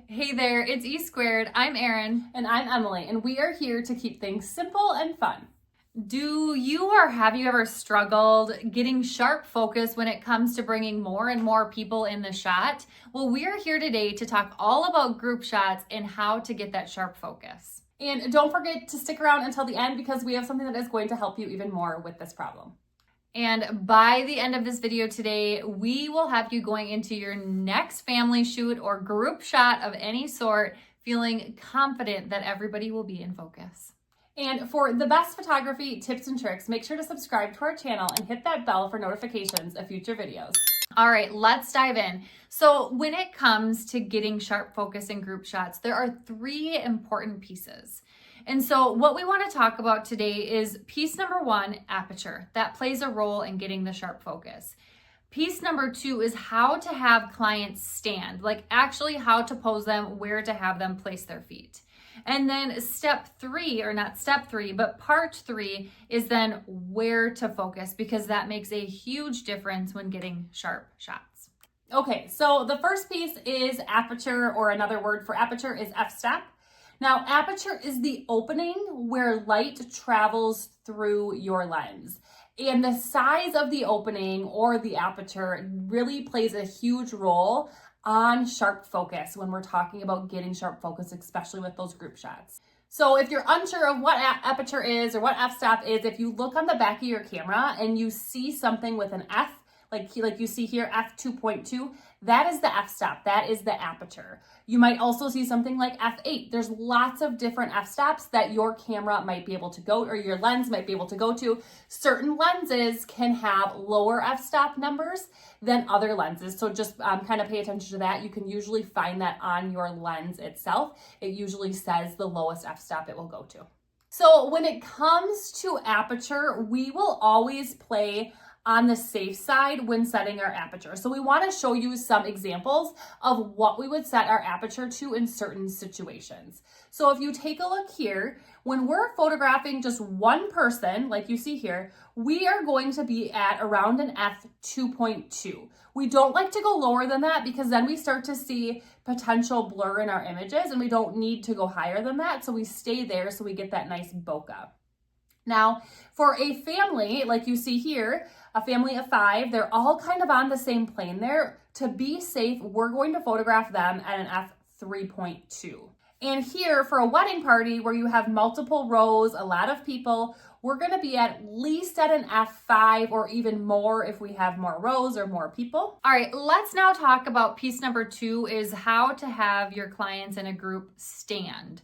Hey there, it's E Squared. I'm Erin. And I'm Emily, and we are here to keep things simple and fun. Do you or have you ever struggled getting sharp focus when it comes to bringing more and more people in the shot? Well, we are here today to talk all about group shots and how to get that sharp focus. And don't forget to stick around until the end because we have something that is going to help you even more with this problem. And by the end of this video today, we will have you going into your next family shoot or group shot of any sort, feeling confident that everybody will be in focus. And for the best photography tips and tricks, make sure to subscribe to our channel and hit that bell for notifications of future videos. All right, let's dive in. So when it comes to getting sharp focus in group shots, there are three important pieces. And so what we want to talk about today is piece number one, aperture. That plays a role in getting the sharp focus. Piece number two is how to have clients stand, like actually how to pose them, where to have them place their feet. And then step three, or not step three, but part three is then where to focus, because that makes a huge difference when getting sharp shots. Okay, so the first piece is aperture, or another word for aperture is F-stop. Now, aperture is the opening where light travels through your lens. And the size of the opening or the aperture really plays a huge role on sharp focus when we're talking about getting sharp focus, especially with those group shots. So if you're unsure of what aperture is or what f-stop is, if you look on the back of your camera and you see something with an F, like you see here, f2.2, that is the f-stop, that is the aperture. You might also see something like f8. There's lots of different f-stops that your camera might be able to go, or your lens might be able to go to. Certain lenses can have lower f-stop numbers than other lenses, so just kind of pay attention to that. You can usually find that on your lens itself. It usually says the lowest f-stop it will go to. So when it comes to aperture, we will always play on the safe side when setting our aperture. So we want to show you some examples of what we would set our aperture to in certain situations. So if you take a look here, when we're photographing just one person, like you see here, we are going to be at around an f2.2. We don't like to go lower than that because then we start to see potential blur in our images, and we don't need to go higher than that. So we stay there so we get that nice bokeh. Now, for a family, like you see here, a family of 5, they're all kind of on the same plane there. To be safe, we're going to photograph them at an f3.2. And here, for a wedding party where you have multiple rows, a lot of people, we're going to be at least at an f5 or even more if we have more rows or more people. All right, let's now talk about piece number 2, is how to have your clients in a group stand.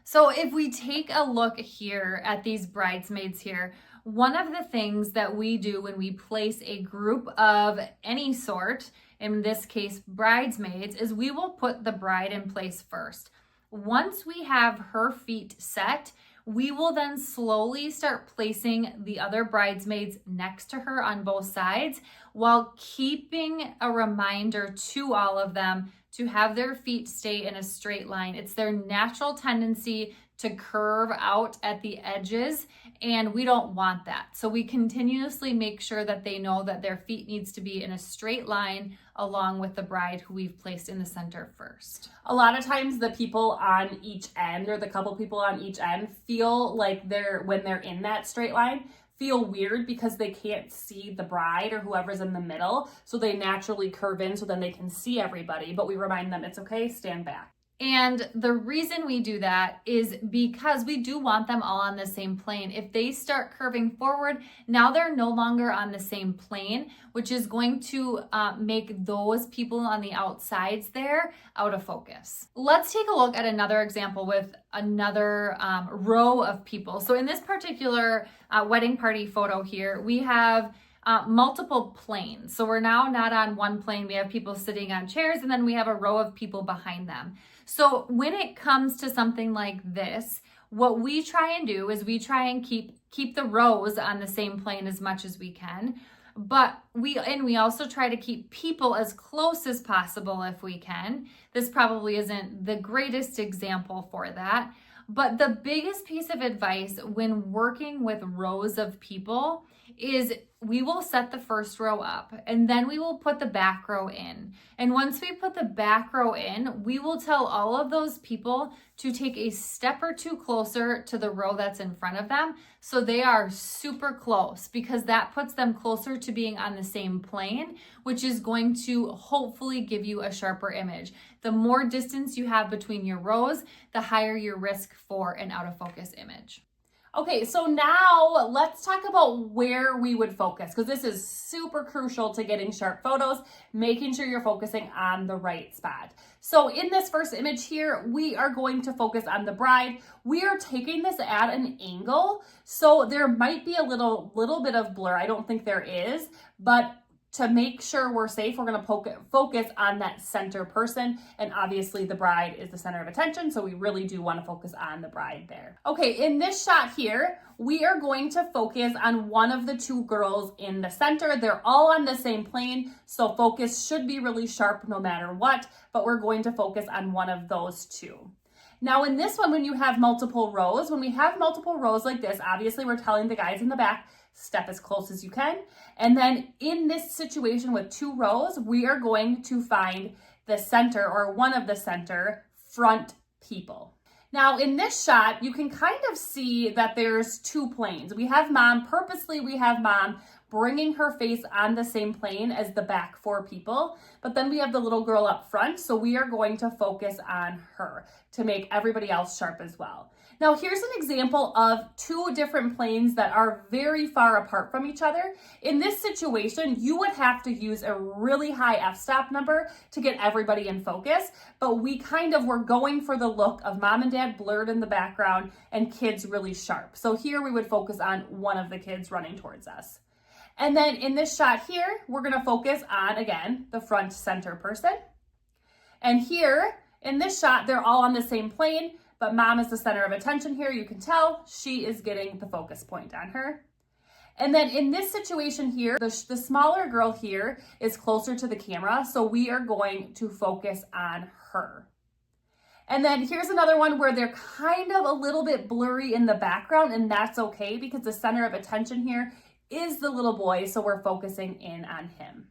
So if we take a look here at these bridesmaids here, one of the things that we do when we place a group of any sort, in this case bridesmaids, is we will put the bride in place first. Once we have her feet set, we will then slowly start placing the other bridesmaids next to her on both sides, while keeping a reminder to all of them to have their feet stay in a straight line. It's their natural tendency to curve out at the edges, and we don't want that. So we continuously make sure that they know that their feet needs to be in a straight line along with the bride who we've placed in the center first. A lot of times the people on each end, or the couple people on each end, feel like when they're in that straight line, feel weird because they can't see the bride or whoever's in the middle. So they naturally curve in so then they can see everybody, but we remind them it's okay, stand back. And the reason we do that is because we do want them all on the same plane. If they start curving forward, now they're no longer on the same plane, which is going to make those people on the outsides there out of focus. Let's take a look at another example with another row of people. So in this particular wedding party photo here, we have multiple planes. So we're now not on one plane. We have people sitting on chairs, and then we have a row of people behind them. So when it comes to something like this, what we try and do is we try and keep the rows on the same plane as much as we can. But we also try to keep people as close as possible if we can. This probably isn't the greatest example for that. But the biggest piece of advice when working with rows of people is we will set the first row up and then we will put the back row in. And once we put the back row in, we will tell all of those people to take a step or two closer to the row that's in front of them. So they are super close, because that puts them closer to being on the same plane, which is going to hopefully give you a sharper image. The more distance you have between your rows, the higher your risk for an out of focus image. Okay, so now let's talk about where we would focus, because this is super crucial to getting sharp photos, making sure you're focusing on the right spot. So in this first image here, we are going to focus on the bride. We are taking this at an angle, so there might be a little bit of blur. I don't think there is, but to make sure we're safe, we're going to focus on that center person. And obviously the bride is the center of attention, so we really do want to focus on the bride there. Okay, in this shot here, we are going to focus on one of the two girls in the center. They're all on the same plane, so focus should be really sharp no matter what, but we're going to focus on one of those two. Now in this one, when you have multiple rows, when we have multiple rows like this, obviously we're telling the guys in the back, step as close as you can. And then in this situation with two rows, we are going to find the center, or one of the center front people. Now in this shot, you can kind of see that there's two planes. We have mom bringing her face on the same plane as the back four people, but then we have the little girl up front, so we are going to focus on her to make everybody else sharp as well. Now here's an example of two different planes that are very far apart from each other. In this situation, you would have to use a really high f-stop number to get everybody in focus, but we were going for the look of mom and dad blurred in the background and kids really sharp. So here we would focus on one of the kids running towards us. And then in this shot here, we're gonna focus on, again, the front center person. And here, in this shot, they're all on the same plane, but mom is the center of attention here. You can tell she is getting the focus point on her. And then in this situation here, the smaller girl here is closer to the camera, so we are going to focus on her. And then here's another one where they're kind of a little bit blurry in the background, and that's okay because the center of attention here is the little boy, so we're focusing in on him.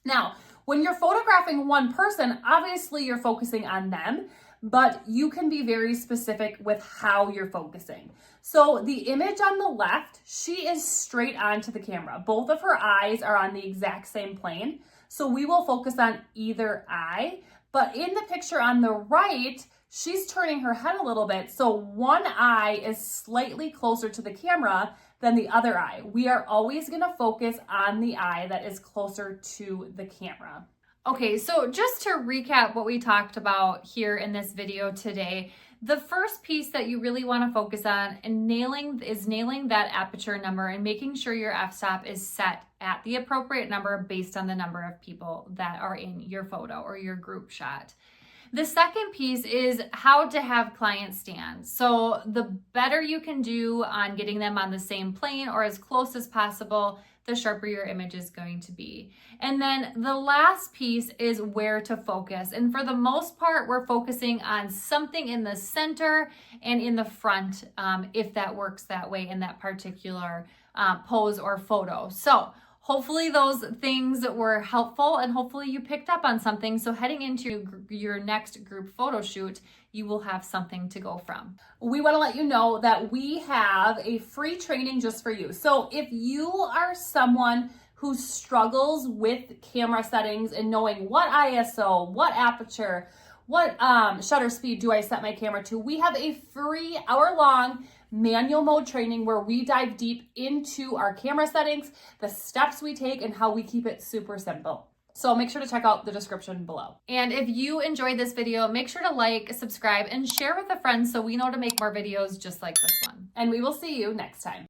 Now, when you're photographing one person, obviously you're focusing on them, but you can be very specific with how you're focusing. So the image on the left, she is straight onto the camera. Both of her eyes are on the exact same plane, so we will focus on either eye. But in the picture on the right, she's turning her head a little bit, so one eye is slightly closer to the camera than the other eye. We are always going to focus on the eye that is closer to the camera. Okay, so just to recap what we talked about here in this video today, the first piece that you really want to focus on and nailing that aperture number and making sure your f-stop is set at the appropriate number based on the number of people that are in your photo or your group shot. The second piece is how to have clients stand. So the better you can do on getting them on the same plane or as close as possible, the sharper your image is going to be. And then the last piece is where to focus. And for the most part, we're focusing on something in the center and in the front, if that works that way in that particular pose or photo. So hopefully those things were helpful and hopefully you picked up on something. So heading into your next group photo shoot, you will have something to go from. We want to let you know that we have a free training just for you. So if you are someone who struggles with camera settings and knowing what ISO, what aperture, what shutter speed do I set my camera to, we have a free hour-long manual mode training where we dive deep into our camera settings, the steps we take, and how we keep it super simple. So make sure to check out the description below. And if you enjoyed this video, make sure to like, subscribe, and share with a friend so we know to make more videos just like this one. And we will see you next time.